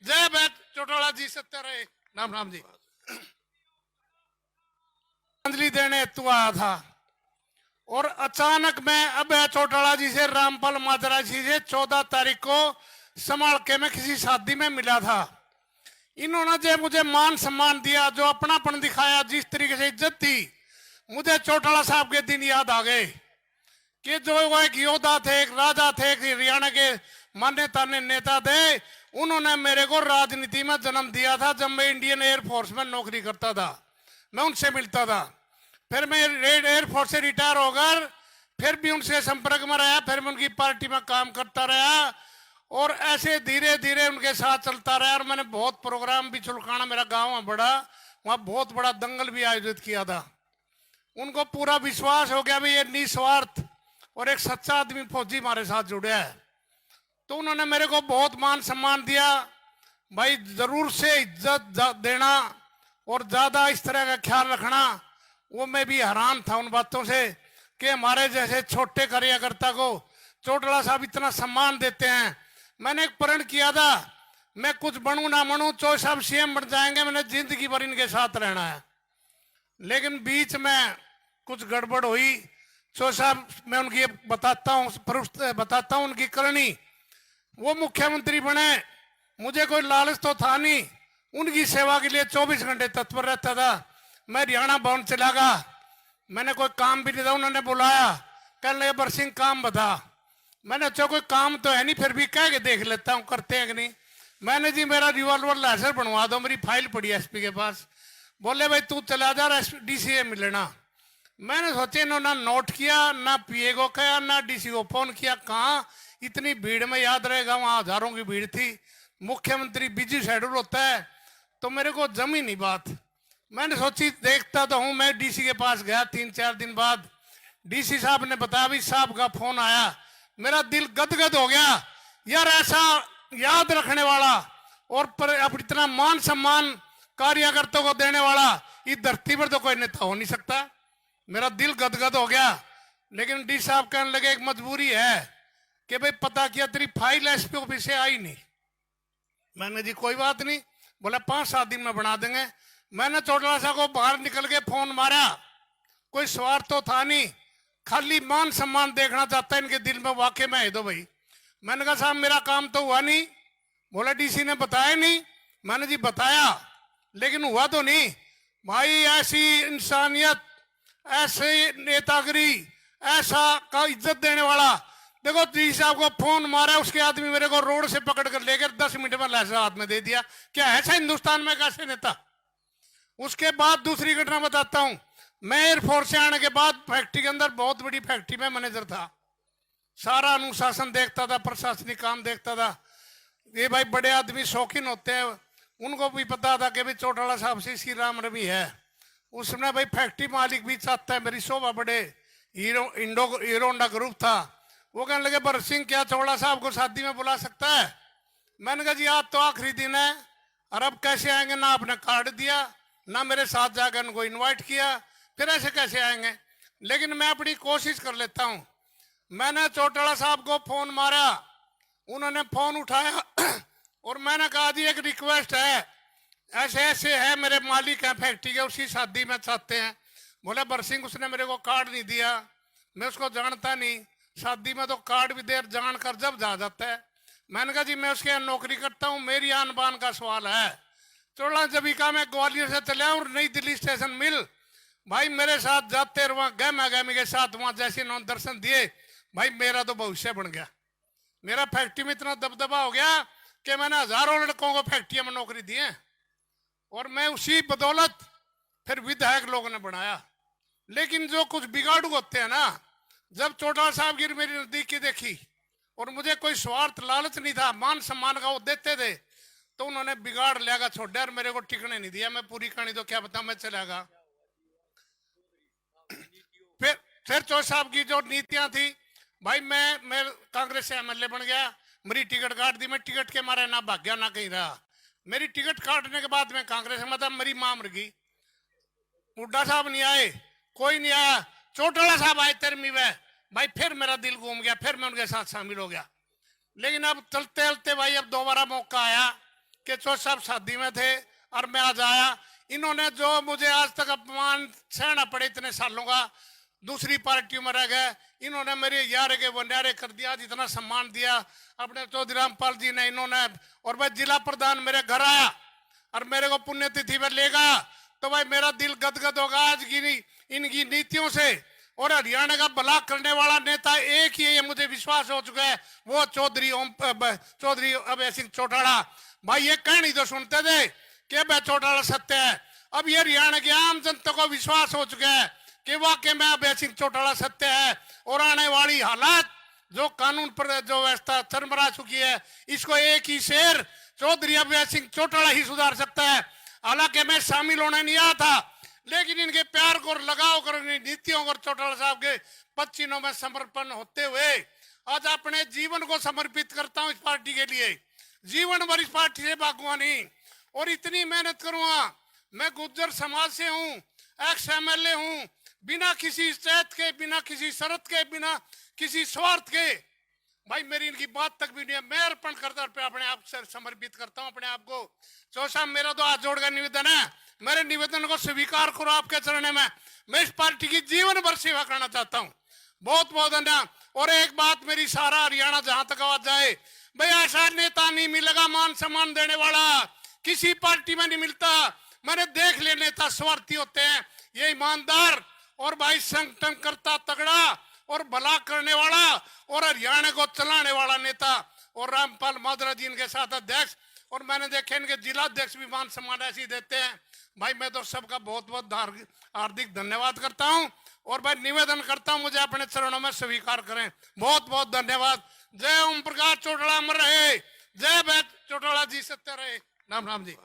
जय बैठ चौटाला जी, सत्य रहे। राम राम जी। श्रद्धांजलि देने हेतु आया था और अचानक मैं अब चौटाला जी से, रामपाल माजरा जी से 14 तारीख को संभाल के मैं किसी शादी में मिला था। इन्होंने जो मुझे मान सम्मान दिया, जो अपनापन दिखाया, जिस तरीके से इज्जत दी, मुझे चौटाला साहब के दिन याद आ गए कि जो वो एक योद्धा थे, एक राजा थे, एक हरियाणा के मान्य तान्य नेता थे। उन्होंने मेरे को राजनीति में जन्म दिया था। जब मैं इंडियन एयरफोर्स में नौकरी करता था, मैं उनसे मिलता था। फिर मैं एयरफोर्स से रिटायर होकर फिर भी उनसे संपर्क में रहा। फिर मैं उनकी पार्टी में काम करता रहा और ऐसे धीरे धीरे उनके साथ चलता रहा। और मैंने बहुत प्रोग्राम भी, चुलकाना मेरा गाँव है बड़ा, वहाँ बहुत बड़ा दंगल भी आयोजित किया था। उनको पूरा विश्वास हो गया भी ये निस्वार्थ और एक सच्चा आदमी फौजी हमारे साथ जुड़ा है। तो उन्होंने मेरे को बहुत मान सम्मान दिया। भाई जरूर से इज्जत देना और ज्यादा इस तरह का ख्याल रखना। वो मैं भी हैरान था उन बातों से कि हमारे जैसे छोटे कार्यकर्ता को चौटाला साहब इतना सम्मान देते हैं। मैंने एक प्रण किया था, मैं कुछ बनूं ना बनूं, चौटाला साहब सीएम बन जाएंगे, मैंने जिंदगी भर इनके साथ रहना है। लेकिन बीच में कुछ गड़बड़ हुई। चौटाला साहब मैं उनकी बताता हूं उनकी करनी। वो मुख्यमंत्री बने, मुझे कोई लालच तो था नहीं, उनकी सेवा के लिए 24 घंटे तत्पर रहता था। मैं हरियाणा भवन चला गया, मैंने कोई काम भी नहीं था, उन्होंने बुलाया, कहने लगे बरसिंह काम बता। मैंने अच्छा कोई काम तो है नहीं, फिर भी कह के देख लेता हूँ करते हैं कि नहीं। मैंने जी मेरा रिवॉल्वर लाइसेंस बनवा दो, मेरी फाइल पड़ी है एसपी के पास। बोले भाई तू चला जा डीसी मिलना। मैंने सोचे इन्होंने नोट किया, ना पीए को कहा, ना डीसी को फोन किया। कहाँ इतनी भीड़ में याद रहेगा, वहां हजारों की भीड़ थी। मुख्यमंत्री बिजी शेड्यूल होता है, तो मेरे को जमी नहीं बात। मैंने सोची देखता तो हूं। मैं डीसी के पास गया 3-4 दिन बाद। डीसी साहब ने बताया भी साहब का फोन आया। मेरा दिल गदगद हो गया यार, ऐसा याद रखने वाला और अब इतना मान सम्मान कार्यकर्ताओं को देने वाला इस धरती पर तो कोई नेता हो नहीं सकता। मेरा दिल गदगद हो गया। लेकिन डी साहब कहने लगे एक मजबूरी है कि भाई पता किया तेरी फाइल एसपी ऑफिस से आई नहीं। मैंने जी कोई बात नहीं, बोला 5-7 दिन में बना देंगे। मैंने चौटाला साहब को बाहर निकल के फोन मारा, कोई स्वार्थ तो था नहीं, खाली मान सम्मान देखना चाहता है इनके दिल में, वाकई में है दो भाई। मैंने कहा साहब मेरा काम तो हुआ नहीं। बोला डीसी ने बताया नहीं। मैंने जी बताया, लेकिन हुआ तो नहीं। भाई ऐसी इंसानियत, ऐसे नेतागिरी, ऐसा का इज्जत देने वाला। देखो डी साहब को फोन मारा, उसके आदमी मेरे को रोड से पकड़ कर लेकर 10 मिनट में लाइसेंस हाथ में दे दिया। क्या ऐसा हिंदुस्तान में कैसे नेता। उसके बाद दूसरी घटना बताता हूं। मैं एयरफोर्स से आने के बाद फैक्ट्री के अंदर, बहुत बड़ी फैक्ट्री में मैनेजर था, सारा अनुशासन देखता था, प्रशासनिक काम देखता था। ये भाई बड़े आदमी शौकीन होते हैं, उनको भी पता था कि भाई चौटाला साहब से श्री राम रवि है। उसमें भाई फैक्ट्री मालिक भी चाहता है मेरी शोभा बड़े, हीरो होंडा ग्रुप था। वो कहने लगे बरसिंह क्या चौटाला साहब को शादी में बुला सकता है। मैंने कहा जी आज तो आखिरी दिन है, और अब कैसे आएंगे, ना आपने कार्ड दिया, ना मेरे साथ जाकर उनको इन्वाइट किया, फिर ऐसे कैसे आएंगे। लेकिन मैं अपनी कोशिश कर लेता हूं। मैंने चौटाला साहब को फोन मारा, उन्होंने फोन उठाया और मैंने कहा जी एक रिक्वेस्ट है, ऐसे ऐसे है, मेरे मालिक हैं फैक्ट्री के, उसी शादी में चाहते हैं। बोले बरसिंह उसने मेरे को कार्ड नहीं दिया, मैं उसको जानता नहीं, शादी में तो कार्ड भी देर जान कर जब जा जाता है। मैंने कहा जी मैं उसके यहाँ नौकरी करता हूँ, मेरी आन बान का सवाल है। चौटाला जब कहा मैं ग्वालियर से चले और नई दिल्ली स्टेशन मिल, भाई मेरे साथ जाते वहां गहमा गहमी के साथ वहां जैसे इन्होंने दर्शन दिए, भाई मेरा तो भविष्य बन गया। मेरा फैक्ट्री में इतना दबदबा हो गया कि मैंने हजारों लड़कों को फैक्ट्रियों में नौकरी दी है, और मैं उसी बदौलत फिर विधायक लोगों ने बनाया। लेकिन जो कुछ बिगाड़ू होते हैं ना, जब चौटाला साहब की मेरी नजदीकी देखी और मुझे कोई स्वार्थ लालच नहीं था, मान सम्मान का वो देते थे, तो उन्होंने बिगाड़ लिया, छोड़ा और मेरे को टिकने नहीं दिया। मैं पूरी कहानी तो क्या बताऊं, मैं चला गया। फिर चौटाला साहब की जो नीतियां थी, भाई मैं कांग्रेस से एमएलए बन गया, मेरी टिकट काट दी, मैं टिकट के मारे ना भाग्या ना कहीं रहा। मेरी टिकट काटने के बाद मैं कांग्रेस में था, मेरी मां मर गई। हुड्डा साहब नहीं आए, कोई नहीं आया, चौटाला साहब आए तेरहवीं में, भाई फिर मेरा दिल घूम गया, फिर मैं उनके साथ शामिल हो गया। लेकिन अब चलते चलते भाई अब दोबारा मौका आया, कि चौधरी साहब शादी में थे और मैं आज आया। इन्होंने जो मुझे आज तक अपमान सहना पड़े इतने सालों का, दूसरी पार्टियों में रह गए, इन्होंने मेरे यार के वनयारे कर दिया, जितना सम्मान दिया अपने चौधरी रामपाल जी ने इन्होंने। और भाई जिला प्रधान मेरे घर आया और मेरे को पुण्यतिथि में लेगा तो भाई मेरा दिल गदगद होगा आज की इनकी नीतियों से। और हरियाणा का भला करने वाला नेता एक ही है, ये मुझे विश्वास हो चुका है, वो चौधरी अभय सिंह चौटाला। भाई ये कहानी तो सुनते थे कि अभय चौटाला सत्य है, अब ये हरियाणा की आम जनता को विश्वास हो चुका है कि वाकई में अभय सिंह चौटाला सत्य है। और आने वाली हालात जो कानून पर जो व्यवस्था चरमरा चुकी है, इसको एक ही शेर चौधरी अभय सिंह चौटाला ही सुधार सकता है। हालांकि मैं शामिल होने नहीं आया था, लेकिन इनके प्यार को लगाव कर नीतियों और चौटाला साहब के पद-चिन्हों में समर्पण होते हुए आज अपने जीवन को समर्पित करता हूं इस पार्टी के लिए। जीवन भर इस पार्टी से भागूंगा नहीं और इतनी मेहनत करूंगा। मैं गुर्जर समाज से हूं, एक्स एमएलए हूं, बिना किसी शर्त के, बिना किसी शर्त के, बिना किसी स्वार्थ के। भाई मेरी इनकी बात तक भी नहीं है, मैं अर्पण करता अपने आप से समर्पित करता हूं अपने आप को। चौधरी साहब मेरा तो हाथ जोड़ का निवेदन है, मेरे निवेदन को स्वीकार करो आपके चरण में। मैं इस पार्टी की जीवन भर सेवा करना चाहता हूं। बहुत बहुत धन्यवाद। और एक बात मेरी सारा हरियाणा जहां तक आवाज जाए, भाई ऐसा नेता नहीं मिलेगा मान सम्मान देने वाला, किसी पार्टी में नहीं मिलता। मैंने देख लिया नेता स्वार्थी होते हैं, ये ईमानदार और भाई संगठन करता तगड़ा और भला करने वाला और हरियाणा को चलाने वाला नेता और रामपाल माजरा जी इनके साथ अध्यक्ष। और मैंने देखे इनके जिला अध्यक्ष भी मान सम्मान ऐसे ही देते हैं। भाई मैं तो सबका बहुत बहुत हार्दिक धन्यवाद करता हूं और भाई निवेदन करता हूं मुझे अपने चरणों में स्वीकार करें। बहुत बहुत धन्यवाद। जय ओम प्रकाश चौटाला अमर रहे, जय भैया चौटाला जी सत्य रहे। राम राम जी।